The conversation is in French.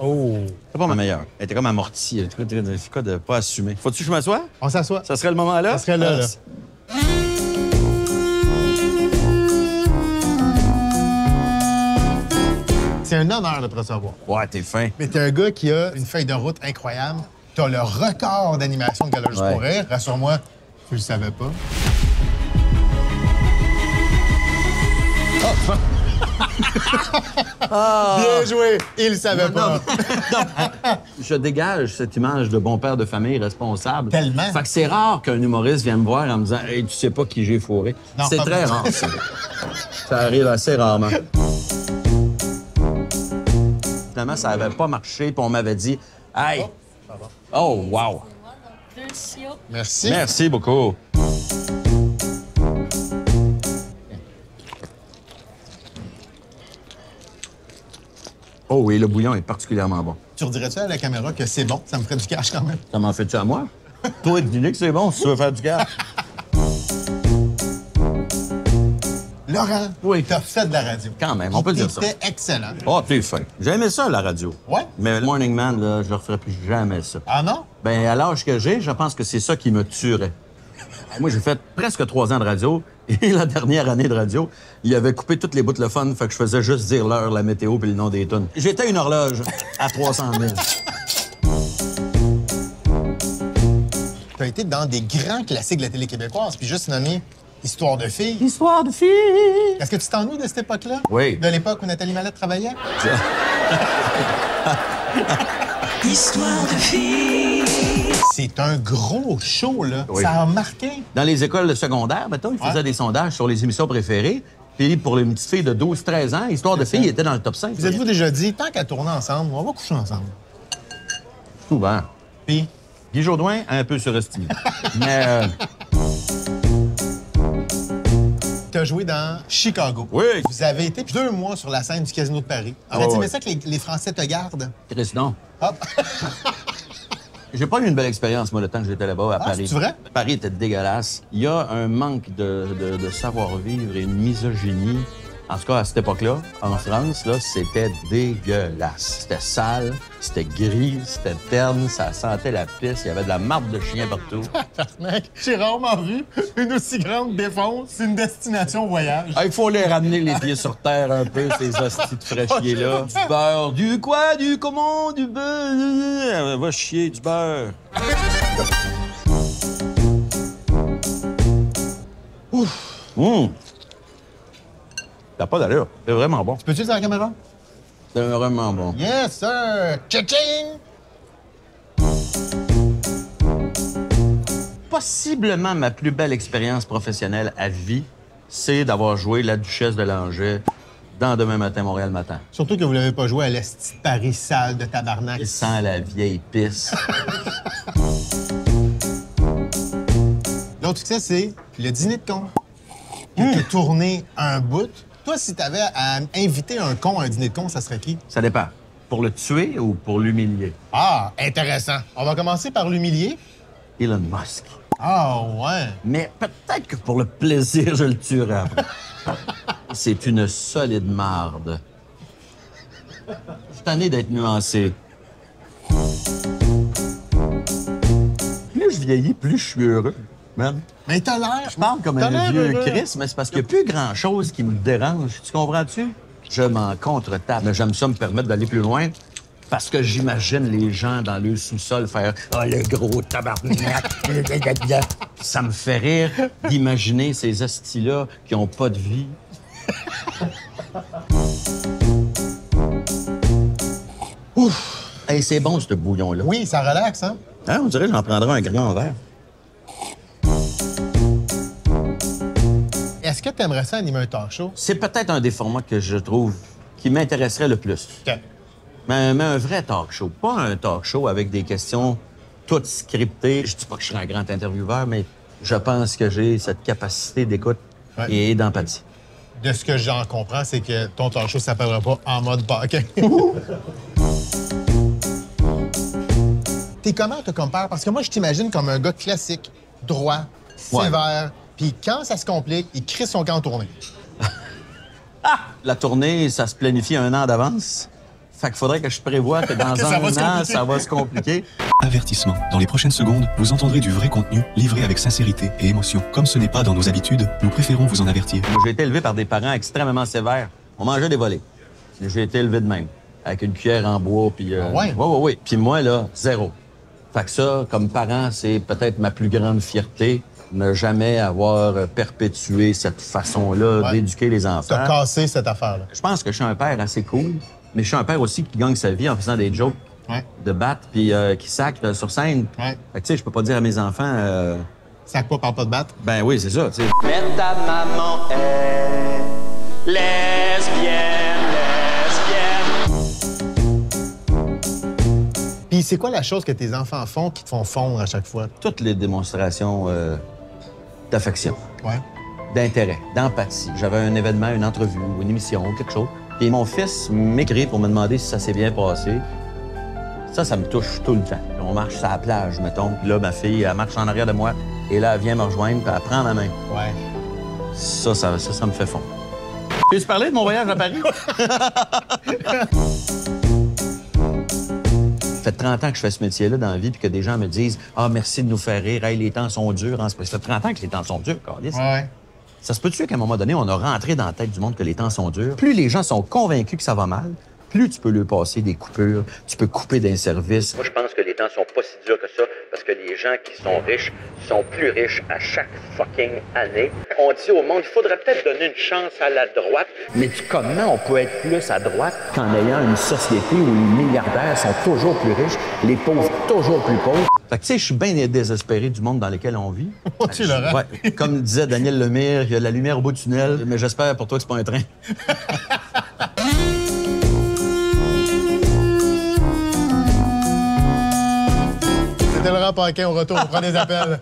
Oh! C'est pas ma meilleure. Elle était comme amortie. C'est quoi de pas assumer? Faut-tu que je m'assoie? On s'assoit. Ça serait le moment là? Ça serait là, là. C'est un honneur de te recevoir. Ouais, t'es fin. Mais t'es un gars qui a une feuille de route incroyable. T'as le record d'animation de Gala Juste pour rire. Rassure-moi, tu le savais pas. Bien joué! Il le savait pas. Je dégage cette image de bon père de famille responsable. Tellement. Fait que c'est rare qu'un humoriste vienne me voir en me disant « Hey, tu sais pas qui j'ai fourré. » C'est pas très moi. rare, ça. Ça arrive assez rarement. Finalement, ça avait pas marché, puis on m'avait dit « Hey! Oh, wow! Merci. Merci beaucoup. » Oh oui, le bouillon est particulièrement bon. Tu redirais-tu à la caméra que c'est bon? Ça me ferait du cash quand même. Ça m'en fait-tu à moi? Toi, dis-le que c'est bon si tu veux faire du gars. Laurent, Oui. t'as fait de la radio. Quand même, on peut dire ça. C'était excellent. Oh, t'es fin. J'ai aimé ça, la radio. Ouais? Mais le Morning Man, là, je ne referai plus jamais ça. Ah non? Ben, à l'âge que j'ai, je pense que c'est ça qui me tuerait. Moi, j'ai fait presque 3 ans de radio. Et la dernière année de radio, il avait coupé toutes les bouts de le fun, fait que je faisais juste dire l'heure, la météo puis le nom des tunes. J'étais une horloge à 300 000. T'as été dans des grands classiques de la télé québécoise, puis juste nommé Histoire de filles. Histoire de fille! Est-ce que tu t'ennuies de cette époque-là? Oui. De l'époque où Nathalie Mallette travaillait? Histoire de filles. C'est un gros show, là. Oui. Ça a marqué. Dans les écoles secondaires, mettons, ils faisaient des sondages sur les émissions préférées. Puis pour les petites filles de 12-13 ans, Histoire de filles était dans le top 5. Vous êtes-vous déjà dit, tant qu'à tourner ensemble, on va coucher ensemble? Souvent. Puis, Guy Jodoin, un peu surestimé. Mais t'as joué dans Chicago. Oui. Vous avez été 2 mois sur la scène du Casino de Paris. Aurais-tu aimé ça que les Français te gardent? Chris, non. Hop! J'ai pas eu une belle expérience, moi, le temps que j'étais là-bas, à Paris. c'est vrai? Paris était dégueulasse. Il y a un manque de savoir-vivre et une misogynie. En tout cas, à cette époque-là, en France, là, c'était dégueulasse. C'était sale, c'était gris, c'était terne, ça sentait la pisse, il y avait de la marde de chien partout. Mec, j'ai rarement vu une aussi grande défonce, une destination voyage. Ah, il faut les ramener les pieds sur terre un peu, ces hosties de fraîchiers-là. Du beurre, du quoi, du comment, du beurre. Va chier, du beurre. Ouf. T'as pas d'allure. C'est vraiment bon. Peux-tu le dire à la caméra? C'est vraiment bon. Yes, sir! Cha-ching! Possiblement ma plus belle expérience professionnelle à vie, c'est d'avoir joué la Duchesse de Langeais dans Demain matin, Montréal matin. Surtout que vous l'avez pas joué à l'esti de Paris sale de tabarnak. Il sent la vieille pisse. L'autre succès, c'est le dîner de con. Tu as tourné un bout. Toi, si t'avais à inviter un con à un dîner de con, ça serait qui? Ça dépend. Pour le tuer ou pour l'humilier? Ah, intéressant. On va commencer par l'humilier. Elon Musk. Ah, ouais. Mais peut-être que pour le plaisir, je le tuerai après. C'est une solide marde. Je suis tanné d'être nuancé. Plus je vieillis, plus je suis heureux. Man. Mais t'as l'air. Je parle comme un vieux Chris, mais c'est parce qu'il n'y a plus grand-chose qui me dérange. Tu comprends-tu? Je m'en contre-tape. Mais j'aime ça me permettre d'aller plus loin parce que j'imagine les gens dans le sous-sol faire « Ah, le gros tabarnak! » Ça me fait rire d'imaginer ces hosties-là qui n'ont pas de vie. Ouf! Hey, c'est bon, ce bouillon-là. Oui, ça relaxe, hein? Hein, on dirait que j'en prendrais un grand verre. Est-ce que t'aimerais ça animer un talk show? C'est peut-être un des formats que je trouve qui m'intéresserait le plus. OK. Mais un vrai talk show. Pas un talk show avec des questions toutes scriptées. Je dis pas que je serai un grand intervieweur, mais je pense que j'ai cette capacité d'écoute et d'empathie. De ce que j'en comprends, c'est que ton talk show ne s'appellera pas En mode parking. T'es comment, toi, comme père? Parce que moi, je t'imagine comme un gars classique, droit, sévère, puis quand ça se complique, il crie son camp en tournée. Ah! La tournée, ça se planifie 1 an d'avance. Fait qu'il faudrait que je prévoie que dans ça va un se an, compliquer. ça va se compliquer. Avertissement. Dans les prochaines secondes, vous entendrez du vrai contenu livré avec sincérité et émotion. Comme ce n'est pas dans nos habitudes, nous préférons vous en avertir. Moi, j'ai été élevé par des parents extrêmement sévères. On mangeait des volets. J'ai été élevé de même, avec une cuillère en bois, puis... ouais? Oui. Puis moi, là, 0. Fait que ça, comme parent, c'est peut-être ma plus grande fierté, ne jamais avoir perpétué cette façon-là Ouais. d'éduquer les enfants. T'as cassé cette affaire-là. Je pense que je suis un père assez cool, mais je suis un père aussi qui gagne sa vie en faisant des jokes Ouais. de battre puis qui sacre sur scène. Ouais. Fait que, tu sais, je peux pas dire à mes enfants... Ça quoi, parle pas de battre? ben oui, c'est ça, tu sais. Mais ta maman est lesbienne. Puis c'est quoi la chose que tes enfants font qui te font fondre à chaque fois? Toutes les démonstrations d'affection, Ouais. d'intérêt, d'empathie. J'avais un événement, une entrevue ou une émission ou quelque chose. Puis mon fils m'écrit pour me demander si ça s'est bien passé. Ça me touche tout le temps. On marche sur la plage, mettons. Puis là, ma fille, elle marche en arrière de moi. Et là, elle vient me rejoindre, puis elle prend ma main. Ouais. Ça me fait fondre. Peux-tu parler de mon voyage à Paris? Ça fait 30 ans que je fais ce métier-là dans la vie, puis que des gens me disent « Ah, merci de nous faire rire. Hey, les temps sont durs. » Ça fait 30 ans que les temps sont durs, câlisse. Ouais. Ça se peut-tu qu'à un moment donné, on a rentré dans la tête du monde que les temps sont durs? Plus les gens sont convaincus que ça va mal, plus tu peux leur passer des coupures, tu peux couper d'un service. Moi, je pense que les temps sont pas si durs que ça, parce que les gens qui sont riches sont plus riches à chaque fucking année. On dit au monde, il faudrait peut-être donner une chance à la droite. Mais comment on peut être plus à droite qu'en ayant une société où les milliardaires sont toujours plus riches, les pauvres toujours plus pauvres? Fait que, tu sais, je suis bien désespéré du monde dans lequel on vit. Tu Laurent? Ouais. Comme disait Daniel Lemire, il y a la lumière au bout du tunnel, mais j'espère pour toi que c'est pas un train. C'était Laurent Paquin, au retour, on prend des appels.